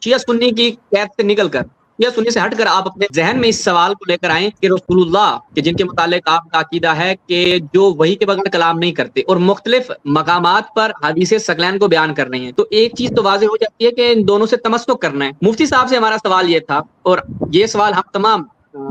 شیعہ سنی کی قید سے نکل کر یا سنی سے ہٹ کر آپ اپنے ذہن میں اس سوال کو لے کر آئیں کہ رسول اللہ کہ جن کے متعلق آپ کا عقیدہ ہے کہ جو وحی کے بغیر کلام نہیں کرتے اور مختلف مقامات پر حدیث ثقلین کو بیان کر رہے ہیں، تو ایک چیز تو واضح ہو جاتی ہے کہ ان دونوں سے تمسک کرنا ہے۔ مفتی صاحب سے ہمارا سوال یہ تھا، اور یہ سوال ہم تمام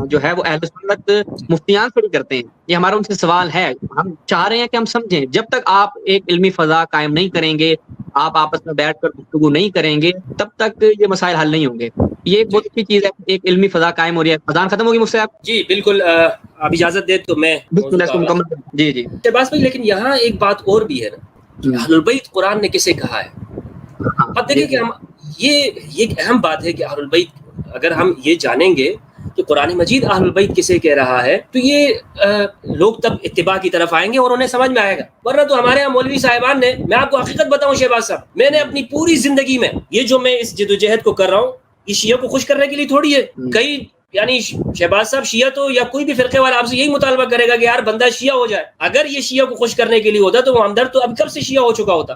جو ہے وہ اہل سنت مفتیان سے بھی کرتے ہیں، یہ ہمارا ان سے سوال ہے، ہم چاہ رہے ہیں کہ ہم سمجھیں، جب تک آپ ایک علمی فضا قائم نہیں کریں گے، آپ آپس میں بیٹھ کر گفتگو نہیں کریں گے، تب تک یہ مسائل حل نہیں ہوں گے۔ یہ ایک بہت اچھی چیز ہے، ایک علمی فضا قائم ہو رہی ہے۔ اذان ختم ہوگی مجھ سے آپ؟ جی بالکل، آپ اجازت دیں تو میں بالکل اس کو مکمل کریں۔ جی جی شہباز بھائی، لیکن یہاں ایک بات اور بھی ہے نا کہ اہل البیت قرآن نے کسے کہا ہے؟ اب دیکھیں کہ ہم یہ ایک اہم بات ہے کہ اہل البیت اگر ہم یہ جانیں گے کہ قرآن مجید اہل البیت کسے کہہ رہا ہے تو یہ لوگ تب اتباع کی طرف آئیں گے اور انہیں سمجھ میں آئے گا۔ ورنہ تو ہمارے یہاں مولوی صاحبان نے، میں آپ کو حقیقت بتاؤں شہباز صاحب، میں نے اپنی پوری زندگی میں یہ جو میں اس جدوجہد کو کر رہا ہوں، یہ شیعہ کو خوش کرنے کے لیے تھوڑی ہے۔ کئی یعنی شہباز صاحب شیعہ تو یا کوئی بھی فرقے والا آپ سے یہی مطالبہ کرے گا کہ یار بندہ شیعہ ہو جائے۔ اگر یہ شیعہ کو خوش کرنے کے لیے ہوتا تو وہ ہمدرد تو اب کب سے شیعہ ہو چکا ہوتا،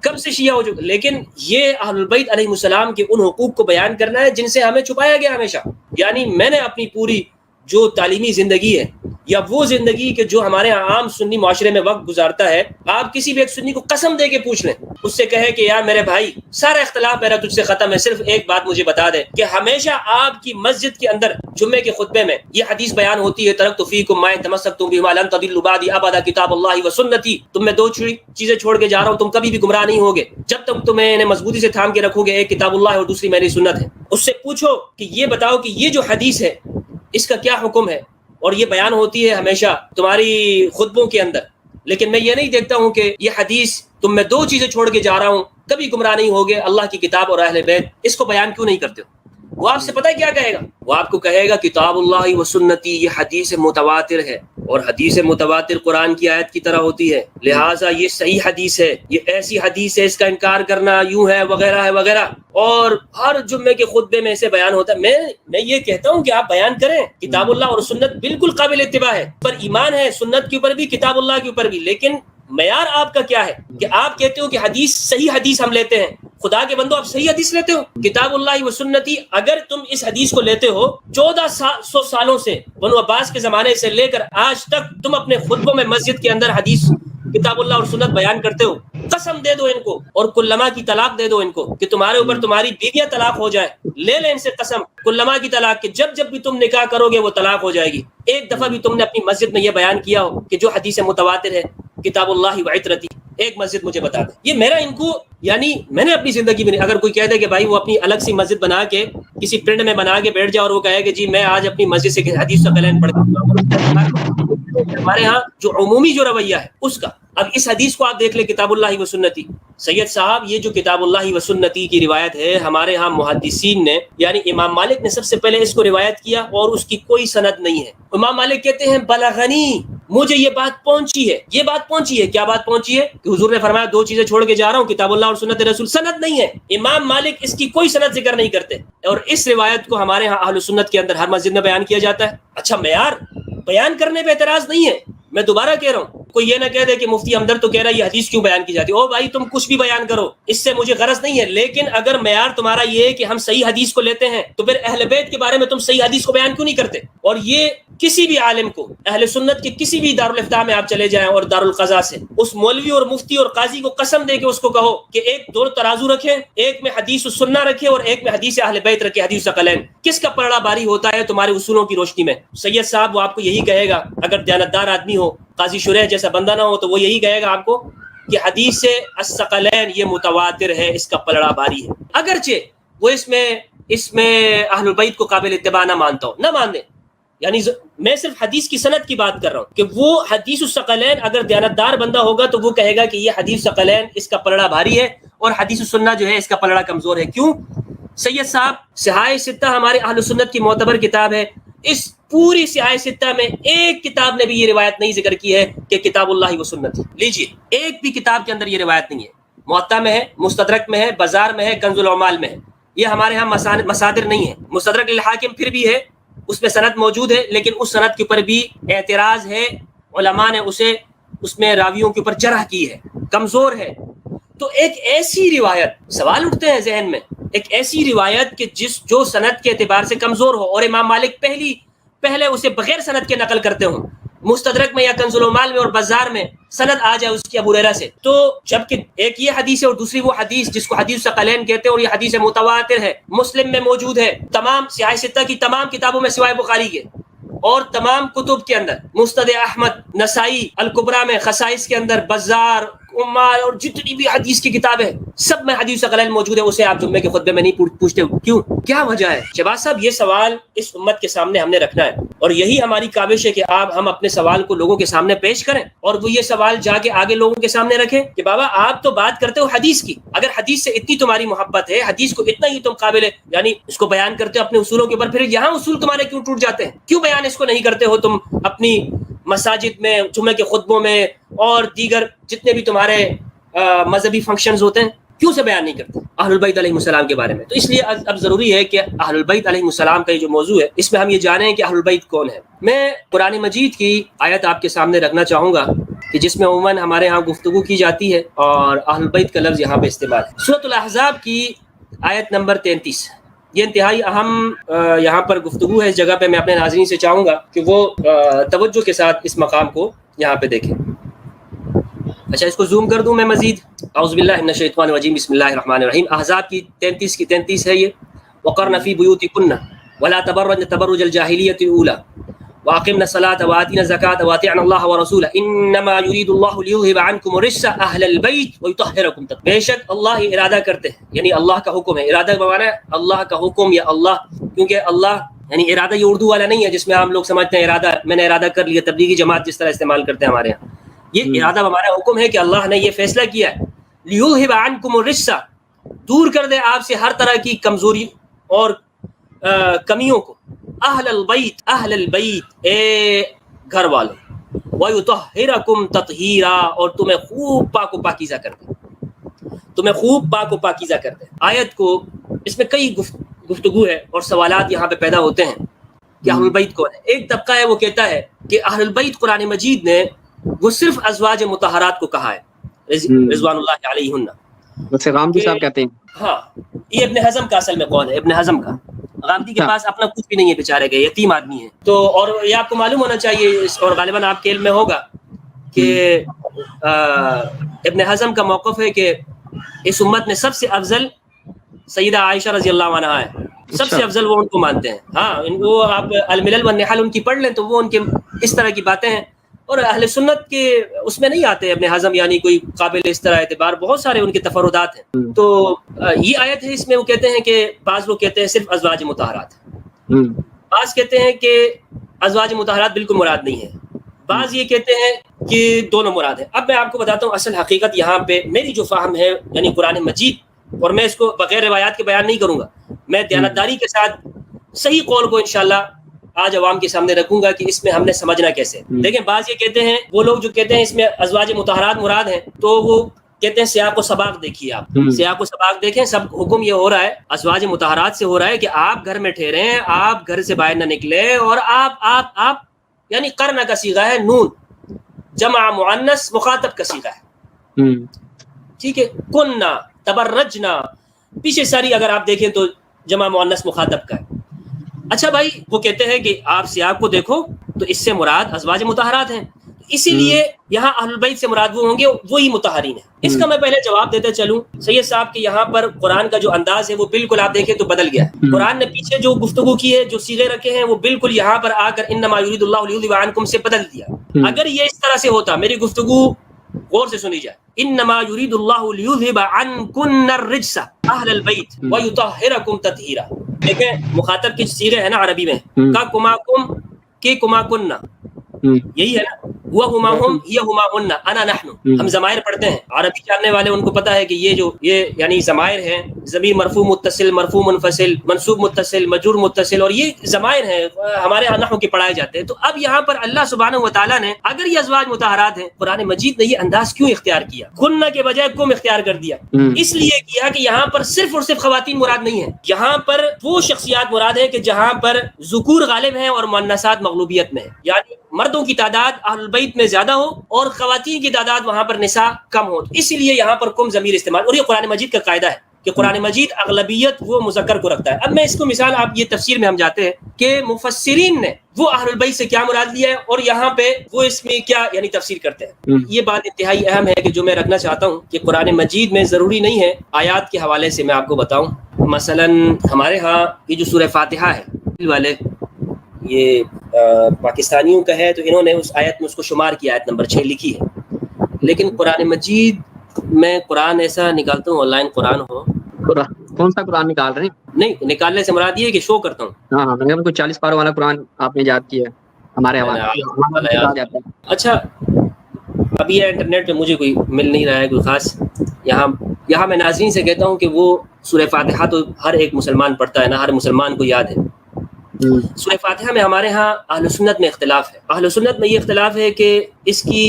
کب سے شیعہ ہو چکا۔ لیکن یہ اہل البیت علیہ السلام کے ان حقوق کو بیان کرنا ہے جن سے ہمیں چھپایا گیا ہمیشہ۔ یعنی میں نے اپنی پوری جو تعلیمی زندگی ہے یا وہ زندگی کہ جو ہمارے عام سنی معاشرے میں وقت گزارتا ہے، آپ کسی بھی ایک سنی کو قسم دے کے پوچھ لیں، اس سے کہے کہ یار میرے بھائی سارا اختلاف میرا تجھ سے ختم ہے، صرف ایک بات مجھے بتا دے کہ ہمیشہ آپ کی مسجد کے اندر جمعے کے خطبے میں یہ حدیث بیان ہوتی ہے، ترکت فیکم ما ان تمسکتم بہما لن تضلوا بعدی ابدا کتاب اللہ و سنتی، تم میں دو چیزیں چھوڑ کے جا رہا ہوں، تم کبھی بھی گمراہ نہیں ہوگے جب تک تمہیں انہیں مضبوطی سے تھام کے رکھو گے، ایک کتاب اللہ اور دوسری میری سنت ہے۔ اس سے پوچھو کہ یہ بتاؤ کہ یہ جو حدیث ہے اس کا کیا حکم ہے، اور یہ بیان ہوتی ہے ہمیشہ تمہاری خطبوں کے اندر، لیکن میں یہ نہیں دیکھتا ہوں کہ یہ حدیث تم میں دو چیزیں چھوڑ کے جا رہا ہوں کبھی گمراہ نہیں ہوگے، اللہ کی کتاب اور اہل بیت، اس کو بیان کیوں نہیں کرتے ہو؟ وہ آپ سے پتہ ہے کیا کہے گا؟ وہ آپ کو کہے گا کتاب اللہ و سنتی یہ حدیث متواتر ہے، اور حدیث متواتر قرآن کی آیت کی طرح ہوتی ہے، لہٰذا یہ صحیح حدیث ہے، یہ ایسی حدیث ہے، اس کا انکار کرنا یوں ہے وغیرہ ہے وغیرہ، اور ہر جمعے کے خطبے میں اسے بیان ہوتا ہے۔ میں یہ کہتا ہوں کہ آپ بیان کریں، کتاب اللہ اور سنت بالکل قابل اتباع ہے، پر ایمان ہے سنت کے اوپر بھی کتاب اللہ کے اوپر بھی، لیکن معیار آپ کا کیا ہے کہ آپ کہتے ہو کہ حدیث صحیح حدیث ہم لیتے ہیں۔ خدا کے بندو، آپ صحیح حدیث لیتے ہو؟ کتاب اللہ و سنتی، اگر تم اس حدیث کو لیتے ہو 1400 سالوں سے، بنو عباس کے زمانے سے لے کر آج تک تم اپنے خطبوں میں مسجد کے اندر حدیث کتاب اللہ اور سنت بیان کرتے ہو، قسم دے دو ان کو اور کلما کی طلاق دے دو ان کو کہ تمہارے اوپر تمہاری بیویاں طلاق ہو جائے، لے لیں ان سے قسم کلما کی طلاق، کہ جب جب بھی تم نکاح کرو گے وہ طلاق ہو جائے گی۔ ایک دفعہ بھی تم نے اپنی مسجد میں یہ بیان کیا ہو کہ جو حدیث متواتر ہے کتاب اللہ و عترتی، ایک مسجد مجھے بتا دیں۔ یہ میرا ان کو، یعنی میں نے اپنی زندگی میں، اگر کوئی کہہ دے کہ بھائی وہ اپنی الگ سی مسجد بنا کے کسی پرنٹ میں بنا کے بیٹھ جائے اور وہ کہے کہ جی میں آج اپنی مسجد سے حدیث ثقلین پڑھ کے، ہمارے ہاں جو عمومی جو رویہ ہے اس کا۔ اب اس حدیث کو آپ دیکھ لیں کتاب اللہ و سنتی، سید صاحب یہ جو کتاب اللہ و سنتی کی روایت ہے، ہمارے ہاں محدثین نے، یعنی امام مالک نے سب سے پہلے اس کو روایت کیا اور اس کی کوئی سند نہیں ہے۔ امام مالک کہتے ہیں بلغنی، مجھے یہ بات پہنچی ہے، یہ بات پہنچی ہے، کیا بات پہنچی ہے؟ کہ حضور نے فرمایا دو چیزیں چھوڑ کے جا رہا ہوں، کتاب اللہ اور سنت رسول، سند نہیں ہے۔ امام مالک اس کی کوئی سند ذکر نہیں کرتے، اور اس روایت کو ہمارے ہاں اہل سنت کے اندر ہر مسجد میں بیان کیا جاتا ہے۔ اچھا، معیار بیان کرنے پہ اعتراض نہیں ہے، میں دوبارہ کہہ رہا ہوں، کوئی یہ نہ کہہ دے کہ مفتی ہمدرد تو کہہ رہا ہے یہ حدیث کیوں بیان کی جاتی ہے۔ او بھائی تم کچھ بھی بیان کرو، اس سے مجھے غرض نہیں ہے، لیکن اگر معیار تمہارا یہ ہے کہ ہم صحیح حدیث کو لیتے ہیں تو پھر اہل بیت کے بارے میں تم صحیح حدیث کو بیان کیوں نہیں کرتے؟ اور یہ کسی بھی عالم کو، اہل سنت کے کسی بھی دارالافتاء میں آپ چلے جائیں اور دارالقضاء سے، اس مولوی اور مفتی اور قاضی کو قسم دے کے اس کو کہو کہ ایک دو ترازو رکھیں، ایک میں حدیث السنہ رکھے اور ایک میں حدیث اہل بیت رکھے، حدیث ثقلین، کس کا پلڑا باری ہوتا ہے تمہارے اصولوں کی روشنی میں؟ سید صاحب وہ آپ کو یہی کہے گا، اگر دیانتدار آدمی ہو، قاضی شریح جیسا بندہ نہ ہو، تو وہ یہی کہے گا آپ کو کہ حدیث الثقلین یہ متواتر ہے، اس کا پلڑا باری ہے، اگرچہ وہ اس میں اہل البیت کو قابل اتباع نہ مانتا ہو، نہ مان دے۔ یعنی میں صرف حدیث کی سند کی بات کر رہا ہوں کہ وہ حدیث الثقلین اگر دیانتدار بندہ ہوگا تو وہ کہے گا کہ یہ حدیث ثقلین اس کا پلڑا بھاری ہے اور حدیث السنہ جو ہے اس کا پلڑا کمزور ہے۔ کیوں؟ سید صاحب صحاح ستہ ہمارے اہل سنت کی معتبر کتاب ہے، اس پوری صحاح ستہ میں ایک کتاب نے بھی یہ روایت نہیں ذکر کی ہے کہ کتاب اللہ و سنت، لیجئے ایک بھی کتاب کے اندر یہ روایت نہیں ہے۔ موطا میں ہے، مستدرک میں ہے، بازار میں ہے، کنز العمال میں ہے، یہ ہمارے ہاں مصادر نہیں ہے۔ مستدرک للحاکم پھر بھی ہے، اس میں سند موجود ہے، لیکن اس سند کے اوپر بھی اعتراض ہے، علماء نے اسے اس میں راویوں کے اوپر جرح کی ہے، کمزور ہے۔ تو ایک ایسی روایت، سوال اٹھتے ہیں ذہن میں، ایک ایسی روایت کہ جو سند کے اعتبار سے کمزور ہو اور امام مالک پہلے اسے بغیر سند کے نقل کرتے ہوں، مستدرک میں یا کنز العمال میں اور بازار میں سند آ جائے اس کی ابو ہریرہ سے، تو جبکہ ایک یہ حدیث ہے اور دوسری وہ حدیث جس کو حدیث ثقلین کہتے ہیں، اور یہ حدیث متواتر ہے، مسلم میں موجود ہے، تمام سیاہ ستہ کی تمام کتابوں میں سوائے بخاری کے، اور تمام کتب کے اندر، مسند احمد، نسائی الکبریٰ میں، خصائص کے اندر، بزار، عمال اور جتنی بھی حدیث کی کتابیں سب میں حدیث ثقلین موجود ہے، اسے آپ جمعے کے خطبے میں نہیں پوچھتے، کیوں؟ کیا وجہ ہے؟ شہباز صاحب یہ سوال اس امت کے سامنے ہم نے رکھنا ہے، اور یہی ہماری کاوش ہے کہ ہم اپنے سوال کو لوگوں کے سامنے پیش کریں، اور وہ یہ سوال جا کے آگے لوگوں کے سامنے رکھیں کہ بابا آپ تو بات کرتے ہو حدیث کی، اگر حدیث سے اتنی تمہاری محبت ہے، حدیث کو اتنا ہی تم قابل ہے، یعنی اس کو بیان کرتے ہو اپنے اصولوں کے اوپر، پھر یہاں اصول تمہارے کیوں ٹوٹ جاتے ہیں؟ کیوں بیان اس کو نہیں کرتے ہو تم اپنی مساجد میں، جمعے کے خطبوں میں، اور دیگر جتنے بھی تمہارے مذہبی فنکشنز ہوتے ہیں، کیوں سے بیان نہیں کرتے اہل البیت علیہ السلام کے بارے میں؟ تو اس لیے اب ضروری ہے کہ اہل البیت علیہ السلام کا یہ جو موضوع ہے اس میں ہم یہ جانیں کہ اہل البیت کون ہے۔ میں قرآن مجید کی آیت آپ کے سامنے رکھنا چاہوں گا کہ جس میں عموماً ہمارے ہاں گفتگو کی جاتی ہے اور اہل البیت کا لفظ یہاں پہ استعمال ہے۔ سورۃ الاحزاب کی آیت نمبر 33، یہ انتہائی اہم یہاں پر گفتگو ہے۔ اس جگہ پہ میں اپنے ناظرین سے چاہوں گا کہ وہ توجہ کے ساتھ اس مقام کو یہاں پہ دیکھیں۔ اچھا اس کو زوم کر دوں میں مزید؟ اعوذ باللہ من الشیطان الرجیم، بسم اللہ الرحمن الرحیم۔ احزاب کی 33 کی 33 ہے یہ۔ وقرن فی بیوتکن ولا تبرجن تبرج الجاہلیۃ الاولی واقمن الصلاۃ وآتین الزکاۃ واطعن اللہ ورسولہ انما یرید اللہ لیذھب عنکم الرجس اہل البیت ویطہرکم تطہیرا۔ بے شک اللہ ہی ارادہ کرتے ہیں، یعنی اللہ کا حکم ہے، ارادہ بمانا ہے اللہ کا حکم یا اللہ، کیونکہ اللہ یعنی ارادہ یہ اردو والا نہیں ہے جس میں ہم لوگ سمجھتے ہیں ارادہ میں نے ارادہ کر لیا، تبلیغی جماعت جس طرح استعمال کرتے ہیں ہمارے یہاں۔ یہ ارادہ ہمارا حکم ہے کہ اللہ نے یہ فیصلہ کیا ہے لیذھب عنکم الرجس، دور کر دے آپ سے ہر طرح کی کمزوری اور کمیوں کو، اہل البیت اے گھر والوں، ویطہرکم تطہیرا، اور تمہیں خوب پاک و پاکیزہ کر دے، تمہیں خوب پاک و پاکیزہ کر دے۔ آیت کو اس میں کئی گفتگو ہے اور سوالات یہاں پہ پیدا ہوتے ہیں کہ اہل البیت کون ہے۔ ایک طبقہ ہے وہ کہتا ہے کہ اہل البیت قرآن مجید نے وہ صرف ازواج مطہرات کو کہا ہے رضوان اللہ علیہن، جیسے غامدی صاحب کہتے ہیں۔ ہاں یہ ابن حزم کا اصل میں قول ہے، ابن حزم کا۔ غامدی کے پاس اپنا کچھ بھی نہیں ہے، بیچارے گئے یتیم آدمی ہے۔ تو اور یہ آپ کو معلوم ہونا چاہیے اور غالباً آپ کے علم میں ہوگا کہ ابن حزم کا موقف ہے کہ اس امت میں سب سے افضل سیدہ عائشہ رضی اللہ عنہا ہے، سب سے افضل وہ ان کو مانتے ہیں۔ ہاں وہ آپ الملل والنحل ان کی پڑھ لیں تو وہ ان کے اس طرح کی باتیں ہیں، اور اہل سنت کے اس میں نہیں آتے ابن حزم، یعنی کوئی قابل اس طرح اعتبار، بہت سارے ان کے تفردات ہیں۔ تو یہ آیت ہے، اس میں وہ کہتے ہیں کہ بعض لوگ کہتے ہیں صرف ازواج مطہرات، بعض کہتے ہیں کہ ازواج مطہرات بالکل مراد نہیں ہے، بعض یہ کہتے ہیں کہ دونوں مراد ہیں۔ اب میں آپ کو بتاتا ہوں اصل حقیقت یہاں پہ میری جو فہم ہے، یعنی قرآن مجید، اور میں اس کو بغیر روایات کے بیان نہیں کروں گا، میں دیانتداری کے ساتھ صحیح قول کو انشاءاللہ آج عوام کے سامنے رکھوں گا کہ اس میں ہم نے سمجھنا کیسے۔ لیکن بعض یہ کہتے ہیں، وہ لوگ جو کہتے ہیں اس میں ازواج مطہرات مراد ہیں، تو وہ کہتے ہیں سیاق و سباق دیکھیے، آپ سیاق و سباق دیکھیں، سب حکم یہ ہو رہا ہے ازواج مطہرات سے ہو رہا ہے کہ آپ گھر میں ٹھہریں، آپ گھر سے باہر نہ نکلے، اور آپ یعنی قرن کا صیغہ ہے، نون جمع مؤنث مخاطب کا صیغہ ہے، ٹھیک ہے، کننا تبرجنا پیچھے ساری اگر آپ دیکھیں تو جمع مؤنث مخاطب کا ہے۔ اچھا بھائی وہ کہتے ہیں کہ آپ سیاق کو دیکھو تو اس سے مراد ازواج مطہرات ہیں، اسی لیے یہاں اہل البیت سے مراد وہ ہوں گے وہی مطہرین ہیں۔ اس کا میں پہلے جواب دیتے چلوں سید صاحب کہ یہاں پر قرآن کا جو انداز ہے وہ بالکل آپ دیکھیں تو بدل گیا ہے۔ قرآن نے پیچھے جو گفتگو کی ہے، جو صیغے رکھے ہیں، وہ بالکل یہاں پر آ کر انما یرید اللہ لیذھب عنکم سے بدل دیا۔ اگر یہ اس طرح سے ہوتا، میری گفتگو غور سے سنی جائے، انما یرید اللہ لیذھب عنکن الرجس اہل البیت ویطہرکم تطہیرا، دیکھیں مخاطب کی صیغے ہے نا عربی میں، کا کماکم کے کماکننا، یہی ہے نا، وہ ہما ہم یہ ہما ہن انا نحن۔ ہم ضمائر پڑھتے ہیں، عربی جاننے والے ان کو پتہ ہے کہ یہ یعنی ضمائر ہیں، ضمیر مرفوع متصل، مرفوع منفصل، منصوب متصل، مجرور متصل، اور یہ ضمائر ہیں ہمارے نحو کے پڑھائے جاتے ہیں۔ تو اب یہاں پر اللہ سبحانہ و تعالیٰ نے اگر یہ ازواج مطہرات ہیں، قرآن مجید نے یہ انداز کیوں اختیار کیا، کننا کے بجائے کم اختیار کر دیا؟ اس لیے کیا کہ یہاں پر صرف اور صرف خواتین مراد نہیں ہیں، یہاں پر وہ شخصیات مراد ہیں کہ جہاں پر ذکور غالب ہیں اور مؤنثات مغلوبیت میں ہیں، یعنی مردوں کی تعداد اہل البیت البیت میں زیادہ ہو اور خواتین کی تعداد وہاں پر نساء کم ہو، اسی لیے یہاں پر کم ضمیر استعمال، اور یہ قرآن مجید کا قاعدہ ہے کہ قرآن مجید اغلبیت وہ مذکر کو رکھتا ہے۔ اب میں اس کو مثال، آپ یہ تفسیر میں ہم جاتے ہیں کہ مفسرین نے وہ اہل البیت سے کیا مراد لیا ہے اور یہاں پہ وہ اس میں کیا یعنی تفسیر کرتے ہیں۔ یہ بات انتہائی اہم ہے کہ جو میں رکھنا چاہتا ہوں کہ قرآن مجید میں ضروری نہیں ہے، آیات کے حوالے سے میں آپ کو بتاؤں، مثلا ہمارے ہاں یہ جو سورہ فاتحہ ہے والے، یہ پاکستانیوں کا ہے تو انہوں نے اس آیت میں اس کو شمار کیا، آیت نمبر 6 لکھی ہے، لیکن قرآن مجید میں قرآن ایسا نکالتا ہوں، آن لائن قرآن ہو، کون سا قرآن نکال رہے ہیں؟ نہیں نکالنے سے مراد یہ ہے کہ شو کرتا ہوں۔ ہاں میں نے کوئی 40 پاروں والا قرآن آپ نے یاد کیا ہے ہمارے حوالے۔ اچھا ابھی یہ انٹرنیٹ پہ مجھے کوئی مل نہیں رہا ہے کوئی خاص، یہاں میں ناظرین سے کہتا ہوں کہ وہ سورہ فاتحہ تو ہر ایک مسلمان پڑھتا ہے نا، ہر مسلمان کو یاد ہے۔ سورہ فاتحہ میں ہمارے ہاں اہل سنت میں اختلاف ہے، اہل سنت میں یہ اختلاف ہے کہ اس کی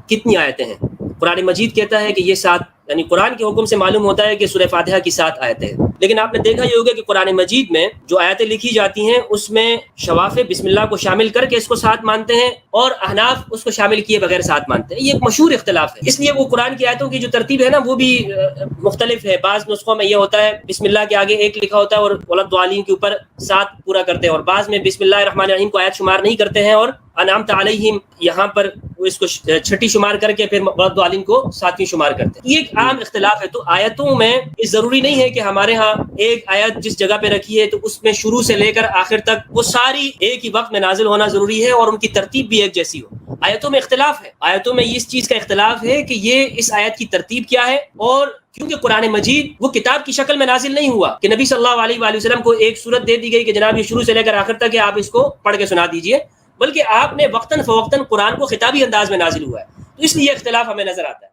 کتنی آیتیں ہیں۔ قرآن مجید کہتا ہے کہ یہ 7، یعنی قرآن کے حکم سے معلوم ہوتا ہے کہ سورہ فاتحہ کی 7 آیتیں ہیں، لیکن آپ نے دیکھا یہ ہوگا کہ قرآن مجید میں جو آیتیں لکھی جاتی ہیں اس میں شواف بسم اللہ کو شامل کر کے اس کو 7 مانتے ہیں اور احناف اس کو شامل کیے بغیر 7 مانتے ہیں۔ یہ ایک مشہور اختلاف ہے، اس لیے وہ قرآن کی آیتوں کی جو ترتیب ہے نا وہ بھی مختلف ہے۔ بعض نسخوں میں یہ ہوتا ہے بسم اللہ کے آگے 1 لکھا ہوتا ہے اور ولدالین کے اوپر 7 پورا کرتے ہیں، اور بعض میں بسم اللہ الرحمن الرحیم کو آیت شمار نہیں کرتے ہیں اور انعمت علیہم یہاں پر وہ اس کو 6 شمار کر کے پھر ولدالین کو 7ویں شمار کرتے ہیں۔ یہ ایک عام اختلاف ہے۔ تو آیتوں میں یہ ضروری نہیں ہے کہ ہمارے ہاں ایک آیت جس جگہ پہ رکھی ہے تو اس میں شروع سے لے کر آخر تک وہ ساری ایک ہی وقت میں نازل ہونا ضروری ہے اور ان کی ترتیب بھی ایک جیسی ہو۔ آیتوں میں اختلاف ہے، آیتوں میں اس چیز کا اختلاف ہے کہ یہ اس آیت کی ترتیب کیا ہے، اور کیونکہ قرآن مجید وہ کتاب کی شکل میں نازل نہیں ہوا کہ نبی صلی اللہ علیہ وآلہ وسلم کو ایک سورت دے دی گئی کہ جناب یہ شروع سے لے کر آخر تک ہے، آپ اس کو پڑھ کے سنا دیجئے، بلکہ آپ نے وقتاً فوقتاً قرآن کو خطابی انداز میں نازل ہوا ہے، تو اس لیے اختلاف ہمیں نظر آتا ہے۔